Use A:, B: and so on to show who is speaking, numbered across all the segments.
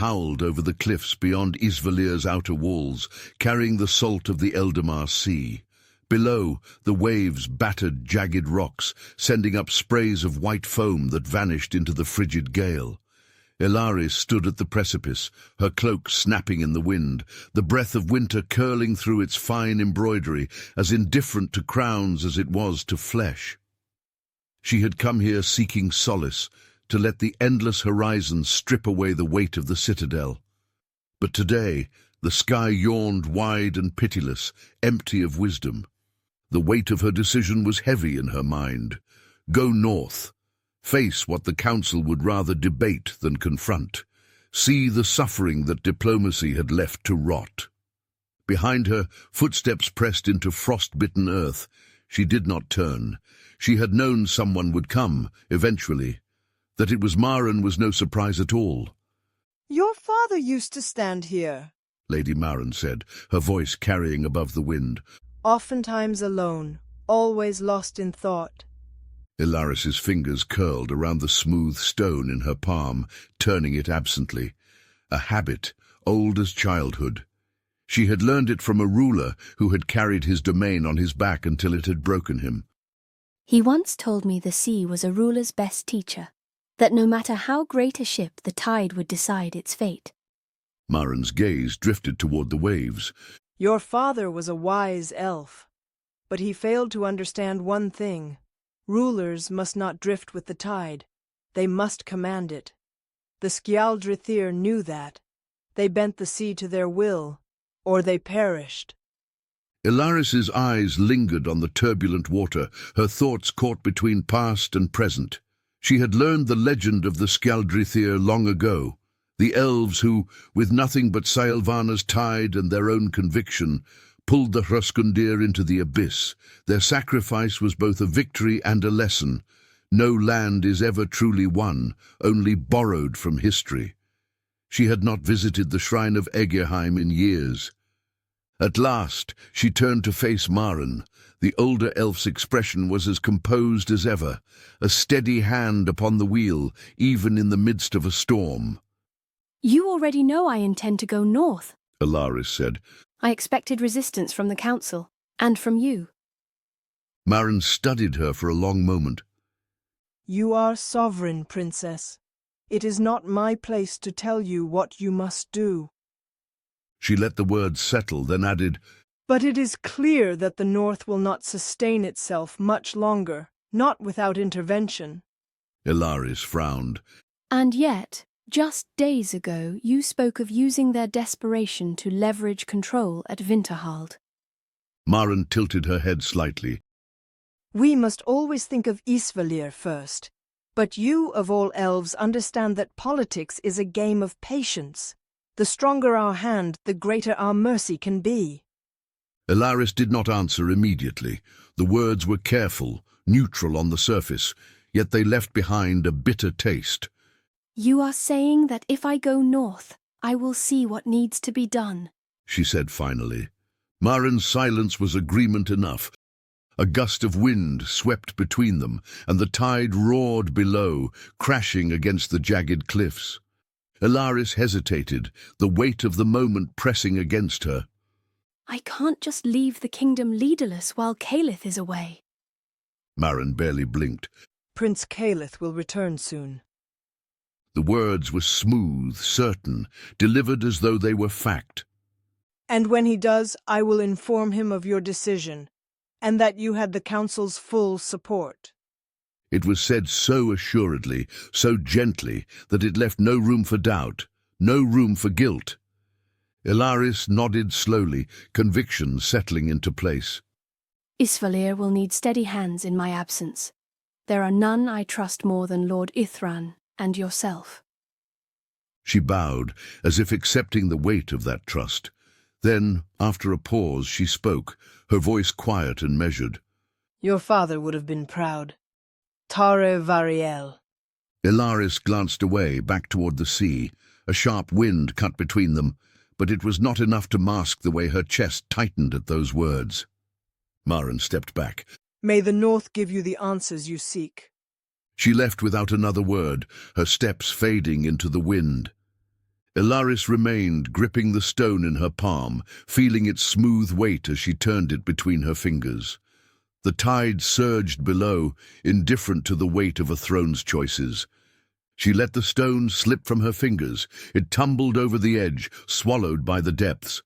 A: howled over the cliffs beyond Ysvalir's outer walls, carrying the salt of the Eldamar Sea. Below, the waves battered jagged rocks, sending up sprays of white foam that vanished into the frigid gale. Elaris stood at the precipice, her cloak snapping in the wind, the breath of winter curling through its fine embroidery, as indifferent to crowns as it was to flesh. She had come here seeking solace, to let the endless horizon strip away the weight of the citadel. But today, the sky yawned wide and pitiless, empty of wisdom. The weight of her decision was heavy in her mind. Go north. Face what the council would rather debate than confront. See the suffering that diplomacy had left to rot. Behind her, footsteps pressed into frost-bitten earth. She did not turn. She had known someone would come, eventually. That it was Maren was no surprise at all.
B: "Your father used to stand here,"
A: Lady Maren said, her voice carrying above the wind.
B: "Oftentimes alone, always lost in thought."
A: Elaris's fingers curled around the smooth stone in her palm, turning it absently. A habit, old as childhood. She had learned it from a ruler who had carried his domain on his back until it had broken him.
C: He once told me the sea was a ruler's best teacher, that no matter how great a ship, the tide would decide its fate.
A: Maren's gaze drifted toward the waves.
B: "Your father was a wise elf, but he failed to understand one thing. Rulers must not drift with the tide. They must command it. The Skjaldrithir knew that. They bent the sea to their will, or they perished."
A: Elaris's eyes lingered on the turbulent water, her thoughts caught between past and present. She had learned the legend of the Skjaldrithir long ago, the elves who, with nothing but Saelvana's tide and their own conviction, pulled the Hroskundir into the abyss. Their sacrifice was both a victory and a lesson. No land is ever truly won, only borrowed from history. She had not visited the shrine of Egerheim in years. At last, she turned to face Maren. The older elf's expression was as composed as ever, a steady hand upon the wheel, even in the midst of a storm.
C: "You already know I intend to go north,"
A: Elaris said.
C: "I expected resistance from the council, and from you."
A: Maren studied her for a long moment.
B: "You are sovereign, princess. It is not my place to tell you what you must do."
A: She let the words settle, then added,
B: "But it is clear that the North will not sustain itself much longer, not without intervention."
A: Elaris frowned.
C: "And yet, just days ago, you spoke of using their desperation to leverage control at Winterhald."
A: Maren tilted her head slightly.
B: "We must always think of Ysvalir first. But you, of all elves, understand that politics is a game of patience. The stronger our hand, the greater our mercy can be."
A: Elaris did not answer immediately. The words were careful, neutral on the surface, yet they left behind a bitter taste.
C: "You are saying that if I go north, I will see what needs to be done,"
A: she said finally. Maren's silence was agreement enough. A gust of wind swept between them, and the tide roared below, crashing against the jagged cliffs. Elaris hesitated, the weight of the moment pressing against her.
C: "I can't just leave the kingdom leaderless while Calith is away."
A: Maren barely blinked.
B: "Prince Calith will return soon."
A: The words were smooth, certain, delivered as though they were fact.
B: "And when he does, I will inform him of your decision, and that you had the council's full support."
A: It was said so assuredly, so gently, that it left no room for doubt, no room for guilt. Elaris nodded slowly, conviction settling into place.
C: "Ysvalir will need steady hands in my absence. There are none I trust more than Lord Ithran and yourself."
A: She bowed, as if accepting the weight of that trust. Then, after a pause, she spoke, her voice quiet and measured.
B: "Your father would have been proud. Tare Variel."
A: Elaris glanced away, back toward the sea. A sharp wind cut between them, but it was not enough to mask the way her chest tightened at those words. Maren stepped back.
B: "May the North give you the answers you seek."
A: She left without another word, her steps fading into the wind. Elaris remained, gripping the stone in her palm, feeling its smooth weight as she turned it between her fingers. The tide surged below, indifferent to the weight of a throne's choices. She let the stone slip from her fingers. It tumbled over the edge, swallowed by the depths,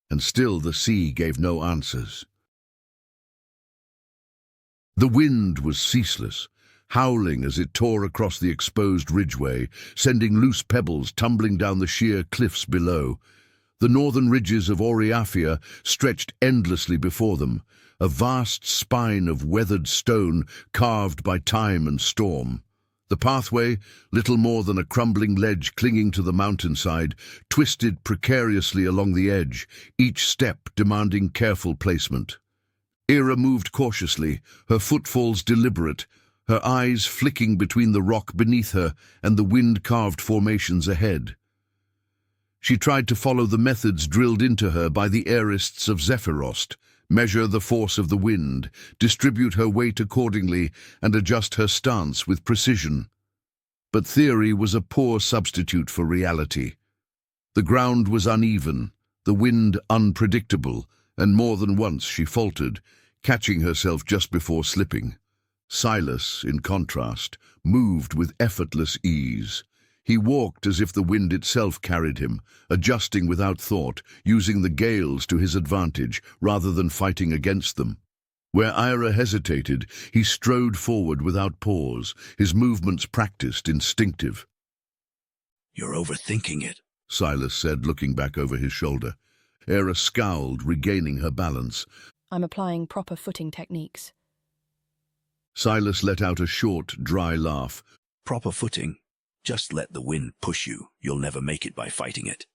A: and still the sea gave no answers. The wind was ceaseless, howling as it tore across the exposed ridgeway, sending loose pebbles tumbling down the sheer cliffs below. The northern ridges of Oriafia stretched endlessly before them, a vast spine of weathered stone carved by time and storm. The pathway, little more than a crumbling ledge clinging to the mountainside, twisted precariously along the edge, each step demanding careful placement. Eira moved cautiously, her footfalls deliberate, her eyes flicking between the rock beneath her and the wind-carved formations ahead. She tried to follow the methods drilled into her by the airists of Zephyrost, measure the force of the wind, distribute her weight accordingly, and adjust her stance with precision. But theory was a poor substitute for reality. The ground was uneven, the wind unpredictable, and more than once she faltered, catching herself just before slipping. Sylas, in contrast, moved with effortless ease. He walked as if the wind itself carried him, adjusting without thought, using the gales to his advantage rather than fighting against them. Where Eira hesitated, he strode forward without pause, his movements practiced, instinctive.
D: "You're overthinking it,"
A: Sylas said, looking back over his shoulder. Eira scowled, regaining her balance.
C: I'm applying proper footing techniques.
A: Sylas let out a short, dry laugh.
D: "Proper footing. Just let the wind push you. You'll never make it by fighting it."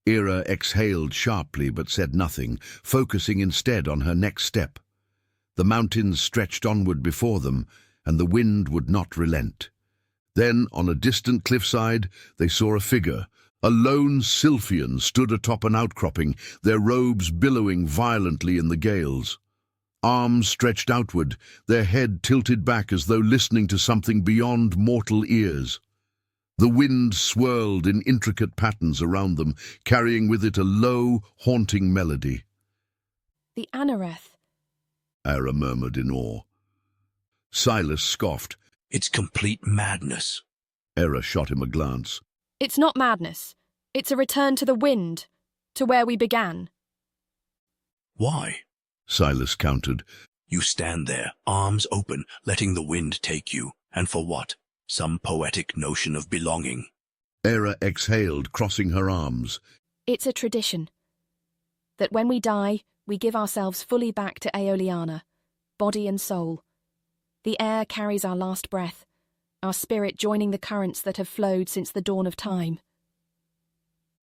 A: Eira exhaled sharply but said nothing, focusing instead on her next step. The mountains stretched onward before them, and the wind would not relent. Then, on a distant cliffside, they saw a figure. A lone Sylphian stood atop an outcropping, their robes billowing violently in the gales. Arms stretched outward, their head tilted back as though listening to something beyond mortal ears. The wind swirled in intricate patterns around them, carrying with it a low, haunting melody.
C: The Anoreth,
A: Eira murmured in awe. Sylas scoffed.
D: "It's complete madness."
A: Eira shot him a glance.
C: It's not madness. It's a return to the wind, to where we began.
D: "Why?"
A: Sylas countered.
D: "You stand there, arms open, letting the wind take you. And for what? Some poetic notion of belonging."
A: Eira exhaled, crossing her arms.
C: It's a tradition. That when we die, we give ourselves fully back to Aeoliana, body and soul. The air carries our last breath, our spirit joining the currents that have flowed since the dawn of time."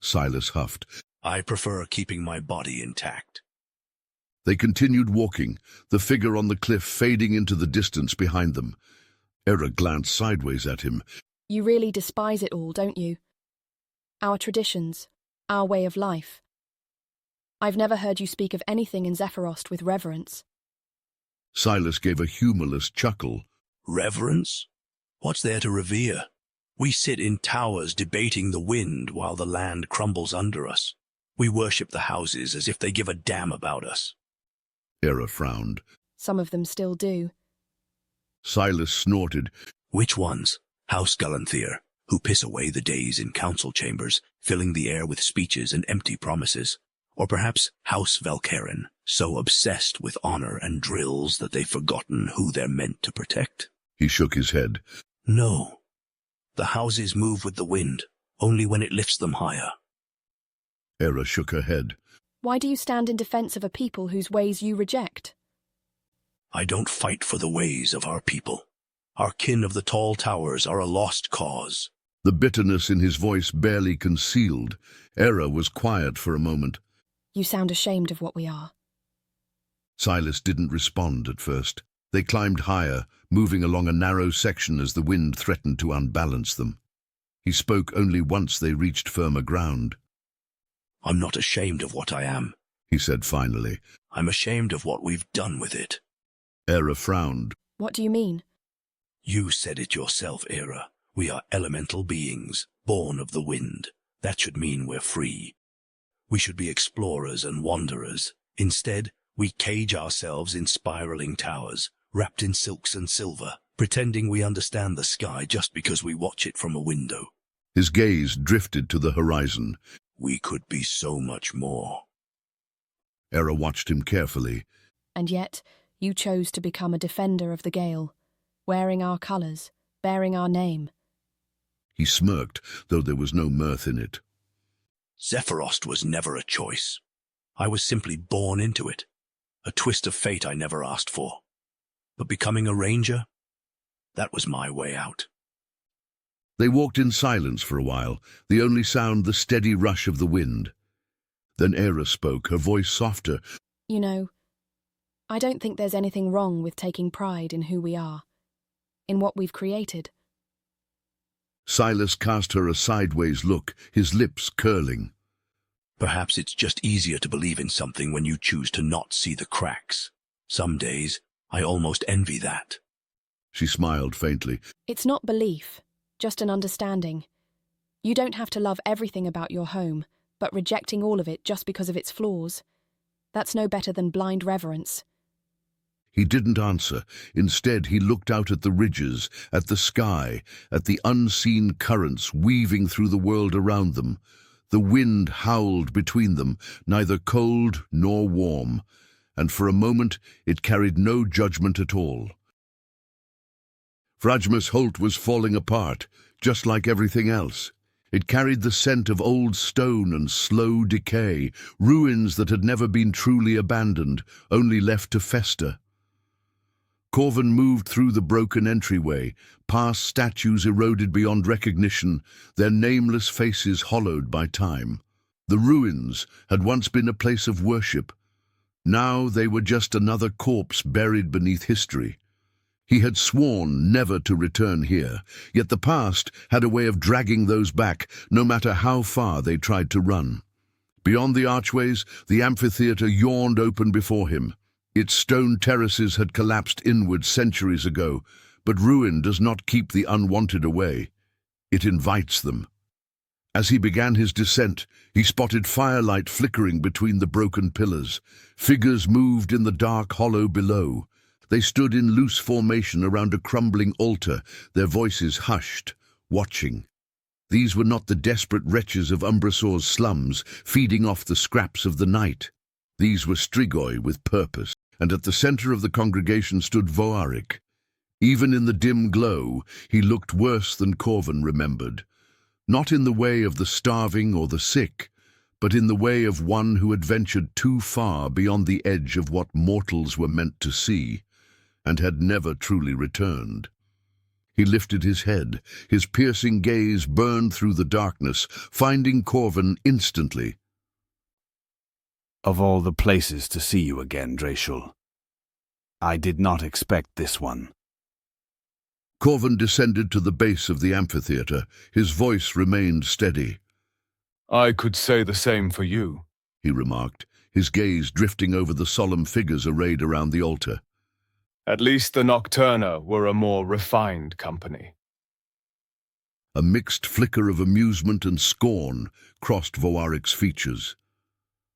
A: Sylas huffed.
D: "I prefer keeping my body intact."
A: They continued walking, the figure on the cliff fading into the distance behind them. Eira glanced sideways at him.
C: You really despise it all, don't you? Our traditions, our way of life. I've never heard you speak of anything in Zephyrost with reverence.
A: Sylas gave a humorless chuckle.
D: "Reverence? What's there to revere? We sit in towers debating the wind while the land crumbles under us. We worship the houses as if they give a damn about us."
A: Eira frowned.
C: Some of them still do.
A: Sylas snorted.
D: "Which ones? House Galanthir, who piss away the days in council chambers, filling the air with speeches and empty promises. Or perhaps House Valkeren, so obsessed with honor and drills that they've forgotten who they're meant to protect."
A: He shook his head.
D: "No. The houses move with the wind, only when it lifts them higher."
A: Eira shook her head.
C: Why do you stand in defense of a people whose ways you reject?
D: "I don't fight for the ways of our people. Our kin of the tall towers are a lost cause."
A: The bitterness in his voice barely concealed. Eira was quiet for a moment.
C: You sound ashamed of what we are.
A: Sylas didn't respond at first. They climbed higher, moving along a narrow section as the wind threatened to unbalance them. He spoke only once they reached firmer ground.
D: "I'm not ashamed of what I am,"
A: he said finally.
D: "I'm ashamed of what we've done with it."
A: Eira frowned.
C: What do you mean?
D: "You said it yourself, Eira. We are elemental beings, born of the wind. That should mean we're free. We should be explorers and wanderers. Instead, we cage ourselves in spiraling towers, wrapped in silks and silver, pretending we understand the sky just because we watch it from a window.
A: His gaze drifted to the horizon.
D: We could be so much more.
A: Eira watched him carefully.
C: And yet, you chose to become a defender of the Gale, wearing our colours, bearing our name.
A: He smirked, though there was no mirth in it.
D: Zephyrost was never a choice. I was simply born into it. A twist of fate I never asked for. But becoming a ranger, that was my way out.
A: They walked in silence for a while, the only sound the steady rush of the wind. Then Eira spoke, her voice softer.
C: You know, I don't think there's anything wrong with taking pride in who we are, in what we've created.
A: Sylas cast her a sideways look, his lips curling.
D: Perhaps it's just easier to believe in something when you choose to not see the cracks. Some days, I almost envy that.
A: She smiled faintly.
C: It's not belief, just an understanding. You don't have to love everything about your home, but rejecting all of it just because of its flaws. That's no better than blind reverence.
A: He didn't answer. Instead, he looked out at the ridges, at the sky, at the unseen currents weaving through the world around them. The wind howled between them, neither cold nor warm, and for a moment it carried no judgment at all. Frajmus Holt was falling apart, just like everything else. It carried the scent of old stone and slow decay, ruins that had never been truly abandoned, only left to fester. Corvan moved through the broken entryway, past statues eroded beyond recognition, their nameless faces hollowed by time. The ruins had once been a place of worship. Now they were just another corpse buried beneath history. He had sworn never to return here, yet the past had a way of dragging those back, no matter how far they tried to run. Beyond the archways, the amphitheatre yawned open before him. Its stone terraces had collapsed inward centuries ago, but ruin does not keep the unwanted away. It invites them. As he began his descent, he spotted firelight flickering between the broken pillars. Figures moved in the dark hollow below. They stood in loose formation around a crumbling altar, their voices hushed, watching. These were not the desperate wretches of Umbrasor's slums, feeding off the scraps of the night. These were Strigoi with purpose, and at the center of the congregation stood Voarik. Even in the dim glow, he looked worse than Corvan remembered. Not in the way of the starving or the sick, but in the way of one who had ventured too far beyond the edge of what mortals were meant to see, and had never truly returned. He lifted his head, his piercing gaze burned through the darkness, finding Corvan instantly.
E: Of all the places to see you again, Drashul, I did not expect this one.
A: Corvan descended to the base of the amphitheatre. His voice remained steady.
F: I could say the same for you,
A: he remarked, his gaze drifting over the solemn figures arrayed around the altar.
F: At least the Nocturna were a more refined company.
A: A mixed flicker of amusement and scorn crossed Voarik's features.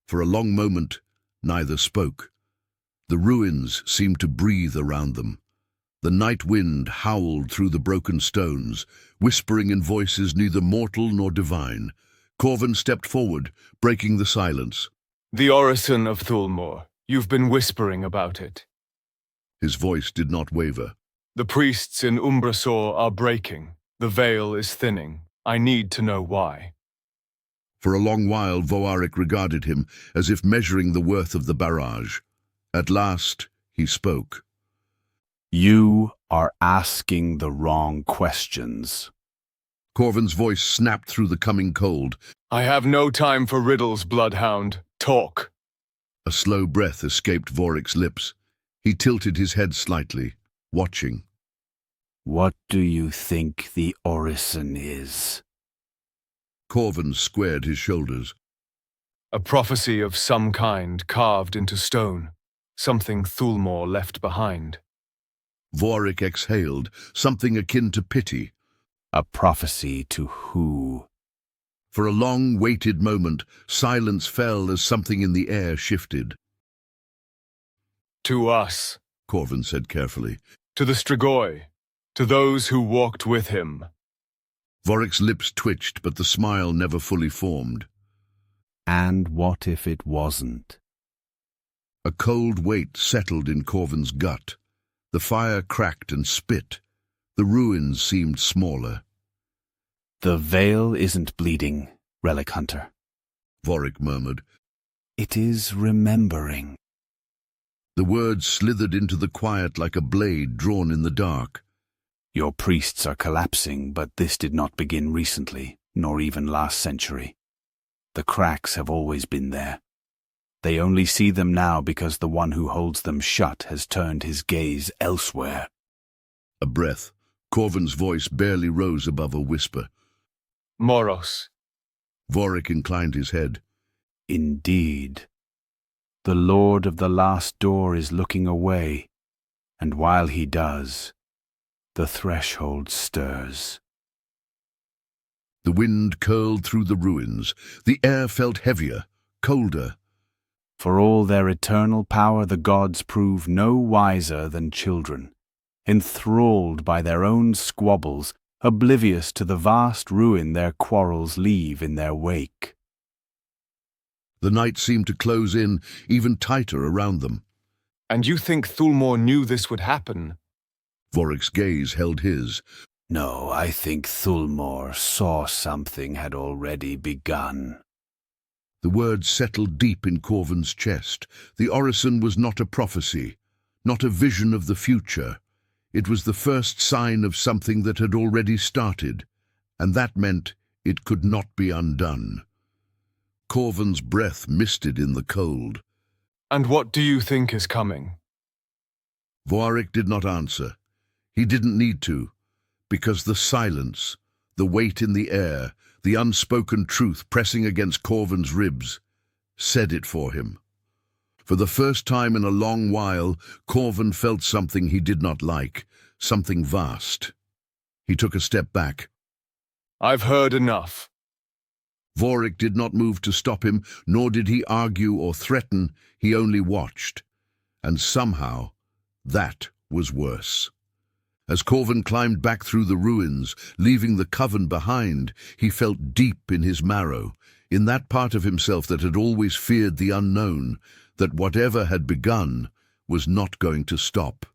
A: For a long moment, neither spoke. The ruins seemed to breathe around them. The night wind howled through the broken stones, whispering in voices neither mortal nor divine. Corvan stepped forward, breaking the silence.
F: The Orison of Thulmore. You've been whispering about it.
A: His voice did not waver.
F: The priests in Umbrasor are breaking. The veil is thinning. I need to know why.
A: For a long while, Voarik regarded him, as if measuring the worth of the barrage. At last, he spoke.
E: You are asking the wrong questions.
A: Corvan's voice snapped through the coming cold.
F: I have no time for riddles, Bloodhound. Talk.
A: A slow breath escaped Vorik's lips. He tilted his head slightly, watching.
E: What do you think the Orison is?
A: Corvan squared his shoulders.
F: A prophecy of some kind carved into stone. Something Thulmore left behind.
A: Vorik exhaled, something akin to pity.
E: A prophecy to who?
A: For a long, weighted moment, silence fell as something in the air shifted.
F: To us,
A: Corvan said carefully.
F: to the Strigoi, to those who walked with him.
A: Vorik's lips twitched, but the smile never fully formed.
E: And what if it wasn't?
A: A cold weight settled in Corvan's gut. The fire cracked and spit. The ruins seemed smaller.
E: The veil isn't bleeding, Relic Hunter.
A: Vorik murmured.
E: It is remembering.
A: The words slithered into the quiet like a blade drawn in the dark.
E: Your priests are collapsing, but this did not begin recently, nor even last century. The cracks have always been there. They only see them now because the one who holds them shut has turned his gaze elsewhere.
A: A breath. Corvan's voice barely rose above a whisper.
F: Moros.
A: Vorik inclined his head.
E: Indeed. The Lord of the Last Door is looking away, and while he does, the threshold stirs.
A: The wind curled through the ruins. The air felt heavier, colder.
E: For all their eternal power, the gods prove no wiser than children, enthralled by their own squabbles, oblivious to the vast ruin their quarrels leave in their wake.
A: The night seemed to close in even tighter around them.
F: And you think Thulmor knew this would happen?
A: Vorik's gaze held his.
E: No, I think Thulmor saw something had already begun.
A: The words settled deep in Corvan's chest. The Orison was not a prophecy, not a vision of the future. It was the first sign of something that had already started, and that meant it could not be undone. Corvan's breath misted in the cold.
F: And what do you think is coming?
A: Vorik did not answer. He didn't need to, because the silence, the weight in the air, the unspoken truth pressing against Corvan's ribs, said it for him. For the first time in a long while, Corvan felt something he did not like, something vast. He took a step back.
F: I've heard enough.
A: Vorik did not move to stop him, nor did he argue or threaten. He only watched. And somehow, that was worse. As Corvan climbed back through the ruins, leaving the coven behind, he felt deep in his marrow, in that part of himself that had always feared the unknown, that whatever had begun was not going to stop.